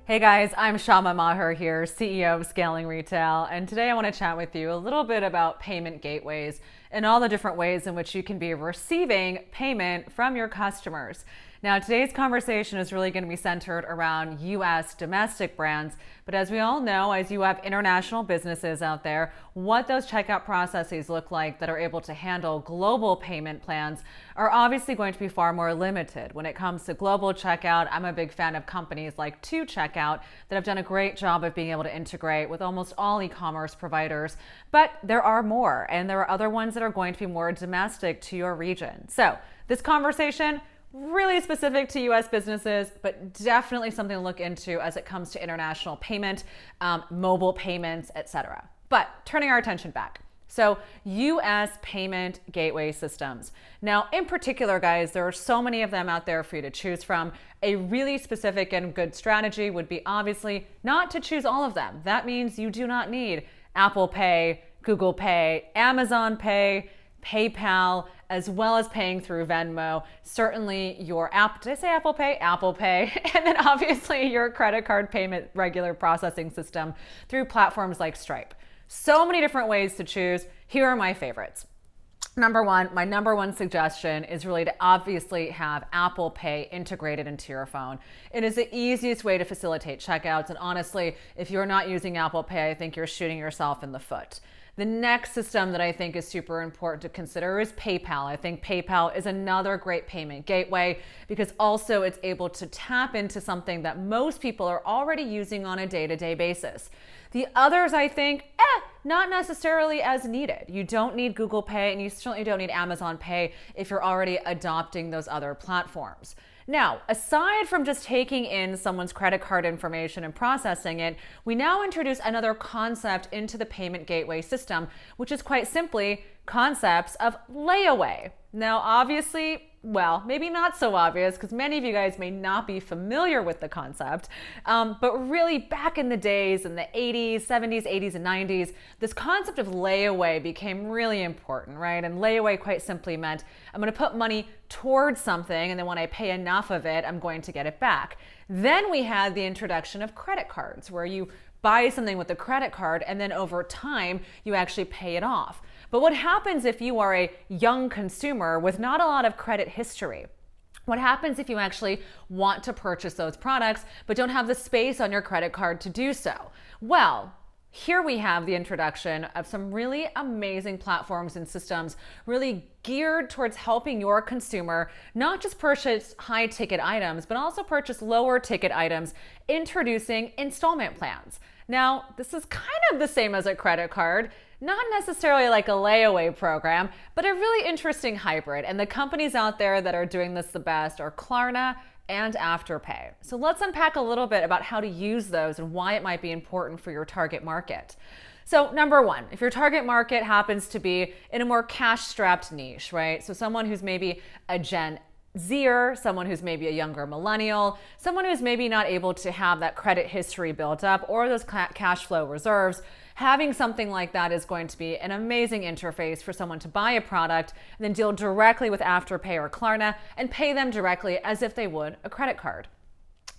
Hey guys, I'm Syama here, CEO of Scaling Retail, and today I want to chat with you a little bit about payment gateways and all the different ways in which you can be receiving payment from your customers. Now, today's conversation is really going to be centered around US domestic brands, but as we all know, as you have international businesses out there, what those checkout processes look like that are able to handle global payment plans are obviously going to be far more limited. When it comes to global checkout, I'm a big fan of companies like 2Checkout that have done a great job of being able to integrate with almost all e-commerce providers, but there are more, and there are other ones that are going to be more domestic to your region. So this conversation, really specific to US businesses, but definitely something to look into as it comes to international payment, mobile payments, etc. But turning our attention back. So US payment gateway systems. Now, in particular, guys, there are so many of them out there for you to choose from. A really specific and good strategy would be obviously not to choose all of them. That means you do not need Apple Pay, Google Pay, Amazon Pay, PayPal, as well as paying through Venmo. Certainly your app, did I say Apple Pay? Apple Pay. And then obviously your credit card payment regular processing system through platforms like Stripe. So many different ways to choose. Here are my favorites. My number one suggestion is really to obviously have Apple Pay integrated into your phone. It is the easiest way to facilitate checkouts. And honestly, if you're not using Apple Pay, I think you're shooting yourself in the foot. The next system that I think is super important to consider is PayPal. I think PayPal is another great payment gateway because also it's able to tap into something that most people are already using on a day-to-day basis. The others, I think, not necessarily as needed. You don't need Google Pay and you certainly don't need Amazon Pay if you're already adopting those other platforms. Now, aside from just taking in someone's credit card information and processing it, we now introduce another concept into the payment gateway system, which is quite simply concepts of layaway. Now, obviously, well, maybe not so obvious because many of you guys may not be familiar with the concept, but really back in the days in the 80s, 70s, 80s, and 90s, this concept of layaway became really important, right? And layaway quite simply meant I'm going to put money towards something, and then when I pay enough of it, I'm going to get it back. Then we had the introduction of credit cards, where you buy something with a credit card, and then over time, you actually pay it off. But what happens if you are a young consumer with not a lot of credit history? What happens if you actually want to purchase those products but don't have the space on your credit card to do so? Well, here we have the introduction of some really amazing platforms and systems really geared towards helping your consumer not just purchase high ticket items, but also purchase lower ticket items, introducing installment plans. Now, this is kind of the same as a credit card, not necessarily like a layaway program, but a really interesting hybrid. And the companies out there that are doing this the best are Klarna and Afterpay. So let's unpack a little bit about how to use those and why it might be important for your target market. So number one, if your target market happens to be in a more cash-strapped niche, right? So someone who's maybe a Gen Zer, someone who's maybe a younger millennial, someone who's maybe not able to have that credit history built up or those cash flow reserves, having something like that is going to be an amazing interface for someone to buy a product and then deal directly with Afterpay or Klarna and pay them directly as if they would a credit card.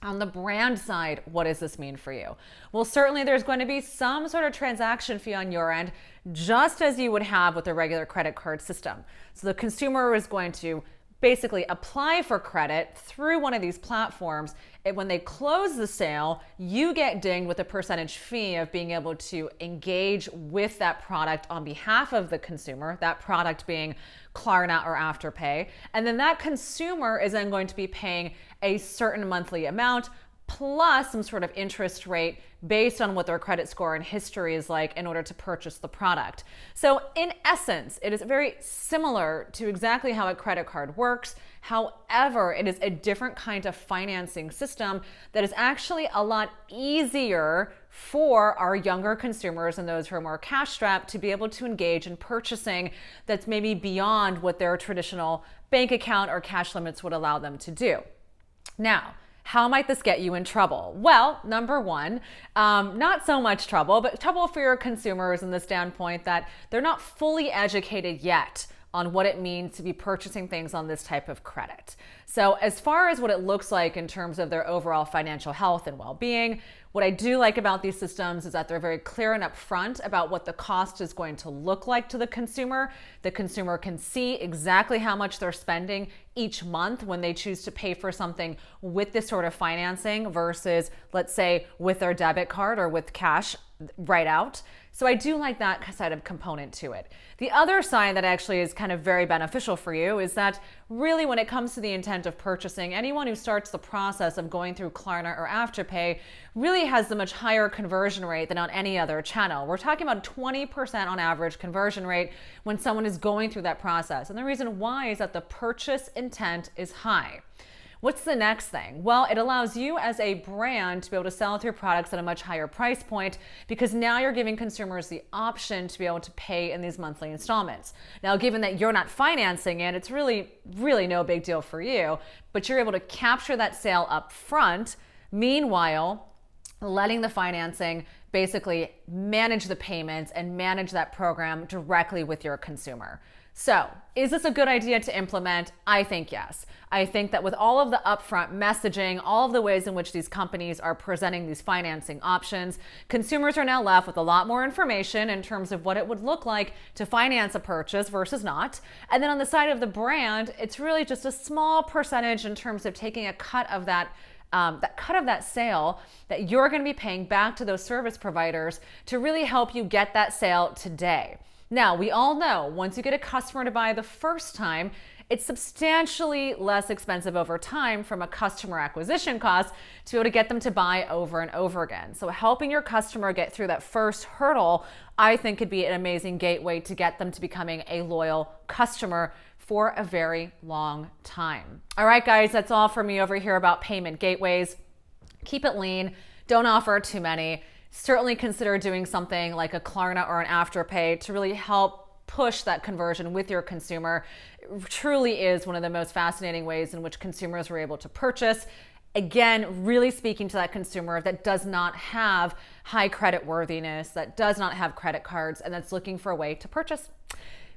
On the brand side, what does this mean for you? Well, certainly there's going to be some sort of transaction fee on your end, just as you would have with a regular credit card system. So the consumer is going to basically apply for credit through one of these platforms. And when they close the sale, you get dinged with a percentage fee of being able to engage with that product on behalf of the consumer, that product being Klarna or Afterpay. And then that consumer is then going to be paying a certain monthly amount plus some sort of interest rate based on what their credit score and history is like in order to purchase the product. So in essence, it is very similar to exactly how a credit card works. However, it is a different kind of financing system that is actually a lot easier for our younger consumers and those who are more cash strapped to be able to engage in purchasing that's maybe beyond what their traditional bank account or cash limits would allow them to do. Now, how might this get you in trouble? Well, number one, not so much trouble, but trouble for your consumers in the standpoint that they're not fully educated yet on what it means to be purchasing things on this type of credit. So as far as what it looks like in terms of their overall financial health and well-being, what I do like about these systems is that they're very clear and upfront about what the cost is going to look like to the consumer. The consumer can see exactly how much they're spending each month when they choose to pay for something with this sort of financing versus, let's say, with their debit card or with cash right out. So I do like that side of component to it. The other side that actually is kind of very beneficial for you is that really when it comes to the intent of purchasing, anyone who starts the process of going through Klarna or Afterpay really has the much higher conversion rate than on any other channel. We're talking about 20% on average conversion rate when someone is going through that process. And the reason why is that the purchase intent is high. What's the next thing? Well, it allows you as a brand to be able to sell your products at a much higher price point because now you're giving consumers the option to be able to pay in these monthly installments. Now, given that you're not financing it, it's really no big deal for you, but you're able to capture that sale up front. Meanwhile, letting the financing basically manage the payments and manage that program directly with your consumer. So, is this a good idea to implement? I think yes. I think that with all of the upfront messaging, all of the ways in which these companies are presenting these financing options, consumers are now left with a lot more information in terms of what it would look like to finance a purchase versus not. And then on the side of the brand, it's really just a small percentage in terms of taking a cut of that sale that you're going to be paying back to those service providers to really help you get that sale today. Now, we all know once you get a customer to buy the first time, it's substantially less expensive over time from a customer acquisition cost to be able to get them to buy over and over again. So helping your customer get through that first hurdle, I think could be an amazing gateway to get them to becoming a loyal customer for a very long time. All right, guys, that's all from me over here about payment gateways. Keep it lean. Don't offer too many. Certainly consider doing something like a Klarna or an Afterpay to really help push that conversion with your consumer. It truly is one of the most fascinating ways in which consumers were able to purchase. Again, really speaking to that consumer that does not have high credit worthiness, that does not have credit cards, and that's looking for a way to purchase.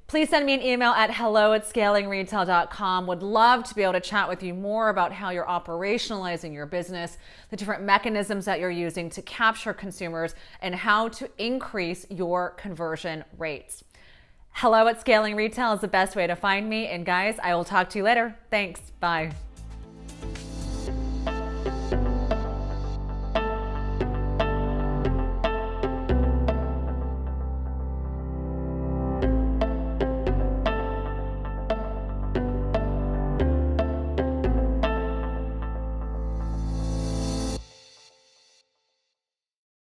Please send me an email at hello@scalingretail.com. Would love to be able to chat with you more about how you're operationalizing your business, the different mechanisms that you're using to capture consumers, and how to increase your conversion rates. Hello@Scaling Retail is the best way to find me. And guys, I will talk to you later. Thanks. Bye.